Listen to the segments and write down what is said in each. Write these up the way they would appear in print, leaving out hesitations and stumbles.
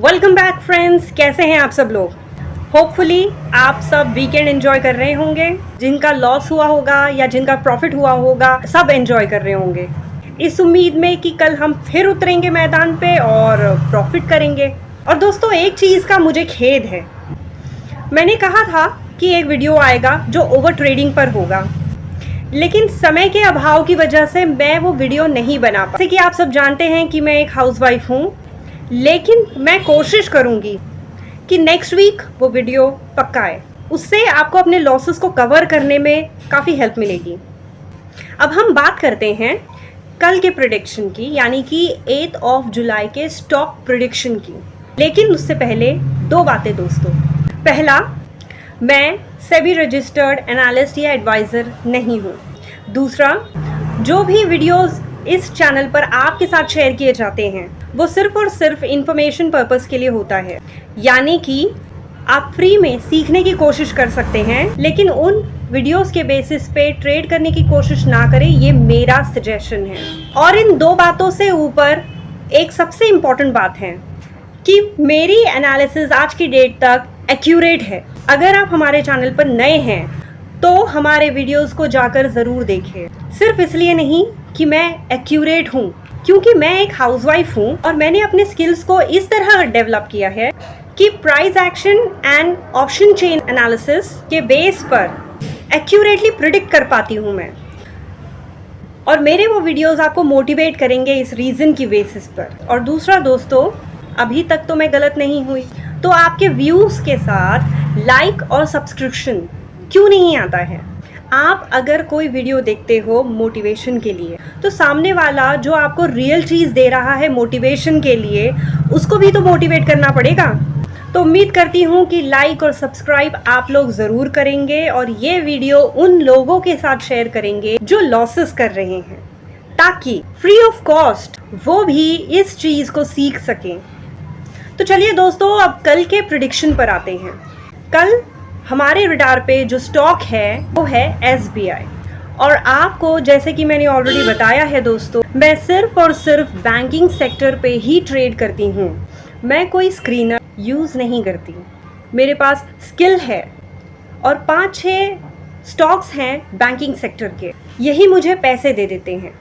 Welcome back friends, कैसे हैं आप सब लोग। होपफुली आप सब वीकेंड एंजॉय कर रहे होंगे। जिनका लॉस हुआ होगा या जिनका प्रॉफिट हुआ होगा, सब एंजॉय कर रहे होंगे इस उम्मीद में कि कल हम फिर उतरेंगे मैदान पे और प्रॉफिट करेंगे। और दोस्तों, एक चीज़ का मुझे खेद है। मैंने कहा था कि एक वीडियो आएगा जो ओवर ट्रेडिंग पर होगा, लेकिन समय के अभाव की वजह से मैं वो वीडियो नहीं बना पा। जैसे कि आप सब जानते हैं कि मैं एक हाउसवाइफ हूँ, लेकिन मैं कोशिश करूँगी कि नेक्स्ट वीक वो वीडियो पक्का आए। उससे आपको अपने लॉसेस को कवर करने में काफ़ी हेल्प मिलेगी। अब हम बात करते हैं कल के प्रेडिक्शन की, यानी कि 8 जुलाई के स्टॉक प्रेडिक्शन की। लेकिन उससे पहले दो बातें दोस्तों। पहला, मैं सेबी रजिस्टर्ड एनालिस्ट या एडवाइज़र नहीं हूँ। दूसरा, जो भी वीडियोस इस चैनल पर आपके साथ शेयर किए जाते हैं वो सिर्फ और सिर्फ इंफॉर्मेशन पर्पस के लिए होता है, यानी कि आप फ्री में सीखने की कोशिश कर सकते हैं, लेकिन उन वीडियोस के बेसिस पे ट्रेड करने की कोशिश ना करें, ये मेरा सजेशन है। और इन दो बातों से ऊपर एक सबसे इम्पॉर्टेंट बात है कि मेरी एनालिसिस आज की डेट तक एक्यूरेट है। अगर आप हमारे चैनल पर नए हैं तो हमारे वीडियोस को जाकर ज़रूर देखें। सिर्फ इसलिए नहीं कि मैं एक्यूरेट हूँ, क्योंकि मैं एक हाउसवाइफ हूँ और मैंने अपने स्किल्स को इस तरह डेवलप किया है कि price action and option chain analysis के बेस पर एक्यूरेटली प्रिडिक्ट कर पाती हूँ मैं। और मेरे वो वीडियोस आपको मोटिवेट करेंगे इस रीज़न की बेसिस पर। और दूसरा दोस्तों, अभी तक तो मैं गलत नहीं हुई, तो आपके व्यूज़ के साथ लाइक और सब्सक्रिप्शन क्यों नहीं आता है। आप अगर कोई वीडियो देखते हो मोटिवेशन के लिए, तो सामने वाला जो आपको रियल चीज़ दे रहा है मोटिवेशन के लिए, उसको भी तो मोटिवेट करना पड़ेगा। तो उम्मीद करती हूँ कि लाइक और सब्सक्राइब आप लोग ज़रूर करेंगे और ये वीडियो उन लोगों के साथ शेयर करेंगे जो लॉसेस कर रहे हैं, ताकि फ्री ऑफ कॉस्ट वो भी इस चीज़ को सीख सकें। तो चलिए दोस्तों, अब कल के प्रेडिक्शन पर आते हैं। कल हमारे रडार पे जो स्टॉक है वो है SBI। और आपको, जैसे कि मैंने ऑलरेडी बताया है दोस्तों, मैं सिर्फ और सिर्फ बैंकिंग सेक्टर पे ही ट्रेड करती हूँ। मैं कोई स्क्रीनर यूज़ नहीं करती। मेरे पास स्किल है और 5-6 स्टॉक्स हैं बैंकिंग सेक्टर के, यही मुझे पैसे दे देते हैं।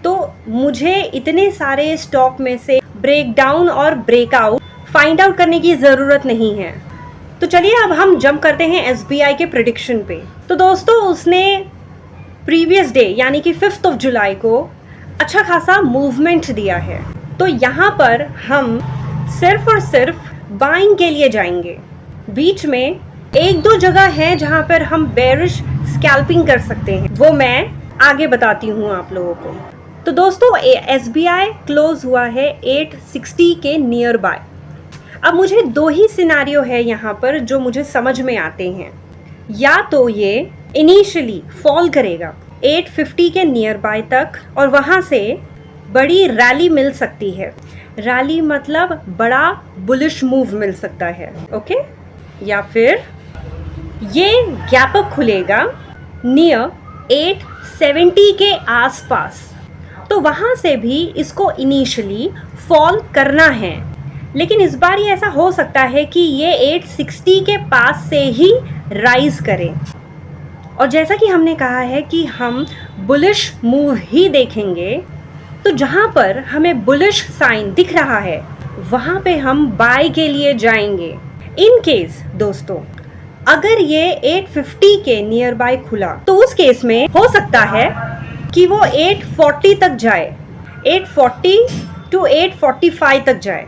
तो मुझे इतने सारे स्टॉक में से ब्रेक डाउन और ब्रेकआउट फाइंड आउट करने की ज़रूरत नहीं है। तो चलिए अब हम जंप करते हैं SBI के प्रेडिक्शन पे। तो दोस्तों, उसने प्रीवियस डे यानी कि 5 जुलाई को अच्छा खासा मूवमेंट दिया है। तो यहाँ पर हम सिर्फ और सिर्फ बाइंग के लिए जाएंगे। बीच में एक दो जगह है जहाँ पर हम बेरिश स्कैल्पिंग कर सकते हैं, वो मैं आगे बताती हूँ आप लोगों को। तो दोस्तों, SBI क्लोज हुआ है 860 के नियर बाय। अब मुझे दो ही सिनारियो है यहाँ पर जो मुझे समझ में आते हैं। या तो ये इनिशियली फॉल करेगा 850 के नियर बाय तक और वहाँ से बड़ी रैली मिल सकती है। रैली मतलब बड़ा बुलिश मूव मिल सकता है, ओके। या फिर ये गैप अप खुलेगा नियर 870 के आसपास, तो वहाँ से भी इसको इनिशियली फॉल करना है। लेकिन इस बार ये ऐसा हो सकता है कि ये 860 के पास से ही राइज करें। और जैसा कि हमने कहा है कि हम बुलिश मूव ही देखेंगे, तो जहाँ पर हमें बुलिश साइन दिख रहा है वहाँ पे हम बाय के लिए जाएंगे। इन केस दोस्तों, अगर ये 850 के नियर बाय खुला, तो उस केस में हो सकता है कि वो 840 तक जाए, 840 to 845 तक जाए,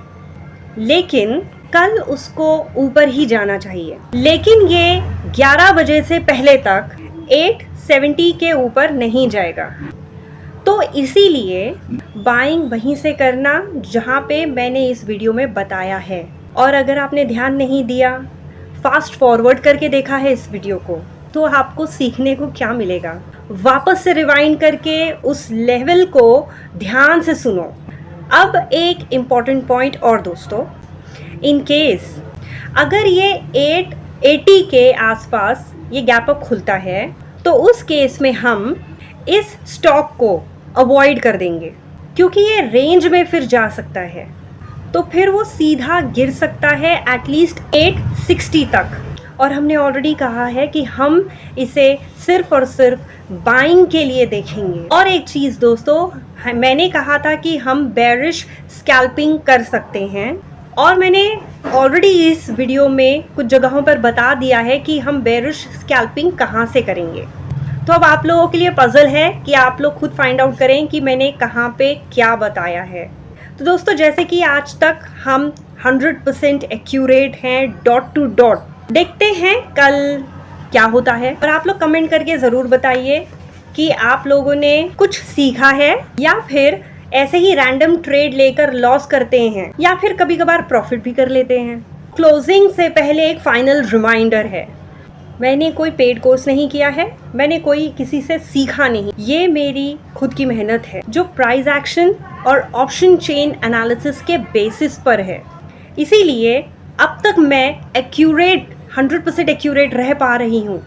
लेकिन कल उसको ऊपर ही जाना चाहिए। लेकिन ये 11 बजे से पहले तक 870 के ऊपर नहीं जाएगा। तो इसीलिए बाइंग वहीं से करना जहाँ पे मैंने इस वीडियो में बताया है। और अगर आपने ध्यान नहीं दिया, फास्ट फॉरवर्ड करके देखा है इस वीडियो को, तो आपको सीखने को क्या मिलेगा। वापस से रिवाइंड करके उस लेवल को ध्यान से सुनो। अब एक इम्पॉर्टेंट पॉइंट और दोस्तों, इन केस अगर ये 880 के आसपास ये गैप अप खुलता है, तो उस केस में हम इस स्टॉक को अवॉइड कर देंगे, क्योंकि ये रेंज में फिर जा सकता है। तो फिर वो सीधा गिर सकता है एटलीस्ट 860 तक। और हमने ऑलरेडी कहा है कि हम इसे सिर्फ और सिर्फ बाइंग के लिए देखेंगे। और एक चीज़ दोस्तों, मैंने कहा था कि हम बेरिश स्कैल्पिंग कर सकते हैं, और मैंने ऑलरेडी इस वीडियो में कुछ जगहों पर बता दिया है कि हम बेरिश स्कैल्पिंग कहाँ से करेंगे। तो अब आप लोगों के लिए पजल है कि आप लोग खुद फाइंड आउट करें कि मैंने कहाँ पे क्या बताया है। तो दोस्तों, जैसे कि आज तक हम 100% एक्यूरेट हैं, डॉट टू डॉट। देखते हैं कल क्या होता है, और आप लोग कमेंट करके ज़रूर बताइए कि आप लोगों ने कुछ सीखा है, या फिर ऐसे ही रैंडम ट्रेड लेकर लॉस करते हैं, या फिर कभी कभार प्रॉफिट भी कर लेते हैं। क्लोजिंग से पहले एक फाइनल रिमाइंडर है, मैंने कोई पेड कोर्स नहीं किया है, मैंने कोई किसी से सीखा नहीं, ये मेरी खुद की मेहनत है जो प्राइस एक्शन और ऑप्शन चेन एनालिसिस के बेसिस पर है। इसीलिए अब तक मैं 100% एक्यूरेट रह पा रही हूँ,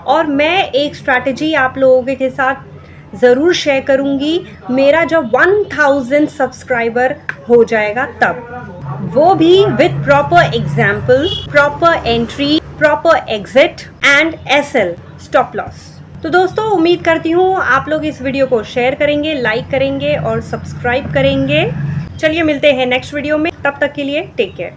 और मैं एक स्ट्रैटेजी आप लोगों के साथ ज़रूर शेयर करूँगी मेरा जब 1000 सब्सक्राइबर हो जाएगा तब, वो भी with proper example, proper entry, proper exit and SL stop loss. तो दोस्तों, उम्मीद करती हूँ आप लोग इस वीडियो को शेयर करेंगे, लाइक करेंगे और सब्सक्राइब करेंगे। चलिए मिलते हैं नेक्स्ट वीडियो में, तब तक के लिए टेक केयर।